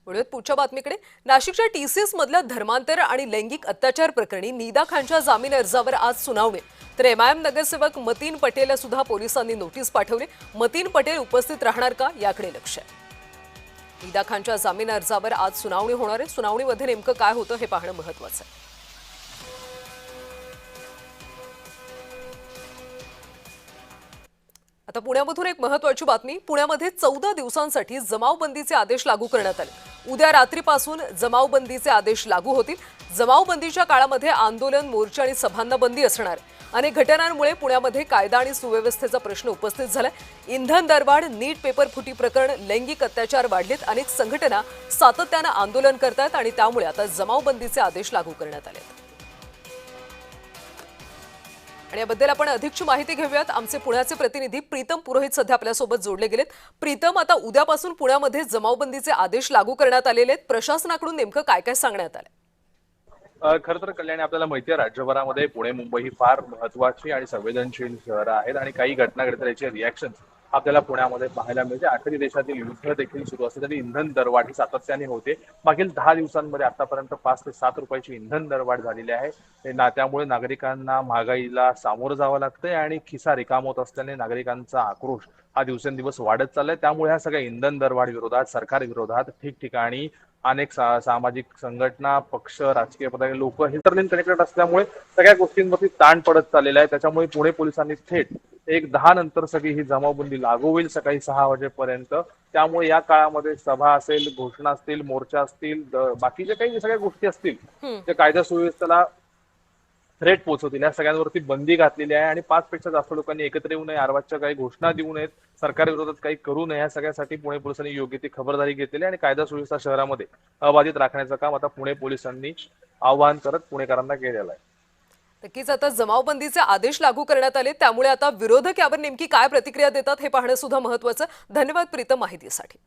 वळूयात पुढच्या बातमीकडे। नाशिकच्या टीसीएस मधल्या धर्मांतर आणि लैंगिक अत्याचार प्रकरणी नीदा खानच्या जामीन अर्जावर आज सुनावणी। तर एमआयएम नगरसेवक मतीन पटेलला सुद्धा पोलिसांनी नोटीस पाठवली। मतीन पटेल उपस्थित राहणार का याकडे लक्ष आहे। नीदा खानच्या जामीन अर्जावर आज सुनावणी होणार आहे। सुनावणीमध्ये नेमकं काय होतं हे पाहणं महत्त्वाचं आहे। आता पुण्यामधून एक महत्त्वाची बातमी। पुण्यामध्ये 14 दिवसांसाठी जमावबंदीचे आदेश लागू करण्यात आले। उद्या रात्रीपासून जमावबंदीचे आदेश लागू होतील। जमावबंदीच्या काळामध्ये आंदोलन, मोर्चे आणि सभांना बंदी असणार आहे। अनेक घटनांमुळे पुण्यामध्ये कायदा आणि सुव्यवस्थेचा प्रश्न उपस्थित झालाय। इंधन दरवाढ, नीट पेपर फुटी प्रकरण, लैंगिक अत्याचार वाढलेत। अनेक संघटना सातत्याने आंदोलन करतात आणि त्यामुळे आता जमावबंदीचे आदेश लागू करण्यात आले। आणि याबद्दल आपण अधिकची माहिती घेऊयात। आमचे पुण्याचे प्रतिनिधी प्रीतम पुरोहित सध्या आपल्यासोबत जोडले गेलेत। प्रीतम, आता उद्यापासून पुण्यामध्ये जमावबंदीचे आदेश लागू करण्यात आलेले आहेत। प्रशासनाकडून नेमकं काय काय सांगण्यात आलं? खरं तर कल्याणी, आपल्याला माहिती आहे राज्यभरामध्ये पुणे मुंबई ही फार महत्वाची आणि संवेदनशील शहरं आहेत आणि काही घटना घडतात याचे रिॲक्शन आपल्याला पुण्यामध्ये पाहायला मिळते। आखरी देशातील युद्ध देखील सुरू असते तरी इंधन दरवाढ ही सातत्याने होते। मागील 10 दिवसांमध्ये आतापर्यंत 5 ते 7 रुपयाची इंधन दरवाढ झालेली आहे। त्यामुळे नागरिकांना महागाईला सामोरं जावं लागतंय आणि खिसा रिकामा होत असल्याने नागरिकांचा आक्रोश हा दिवसेंदिवस वाढत चाललाय। त्यामुळे ह्या सगळ्या इंधन दरवाढ विरोधात, सरकार विरोधात ठिकठिकाणी अनेक सामाजिक संघटना, पक्ष, राजकीय पदाधिकारी, लोक हे इंटरनेट कनेक्टेड असल्यामुळे सगळ्या गोष्टींवरती ताण पडत चाललेला आहे। त्याच्यामुळे पुणे पोलिसांनी थेट 1:10 नंतर सगळी ही जमावबंदी लागू होईल, सकाळी 6 वाजेपर्यंत। त्यामुळे या काळामध्ये सभा असेल, घोषणा असतील, मोर्चा असतील, बाकीच्या काही सगळ्या गोष्टी असतील त्या कायदा सुव्यवस्थेला थ्रेट पोहोचवतील, या सगळ्यांवरती बंदी घातलेली आहे। आणि 5 पेक्षा जास्त लोकांनी एकत्र येऊ नये, आरवाच्या काही घोषणा देऊ नयेत, सरकार विरोधात काही करू नये, या सगळ्यासाठी पुणे पोलिसांनी योग्य ती खबरदारी घेतलेली आणि कायदा सुव्यवस्था शहरामध्ये अबाधित राखण्याचं काम आता पुणे पोलिसांनी आवाहन करत पुणेकरांना केलेलं आहे। नक्कीच आता जमावबंदीचे आदेश लागू करण्यात आले, त्यामुळे आता विरोधक यावर नेमकी काय प्रतिक्रिया देतात हे पाहणं सुद्धा महत्त्वाचं। धन्यवाद प्रीतम माहितीसाठी।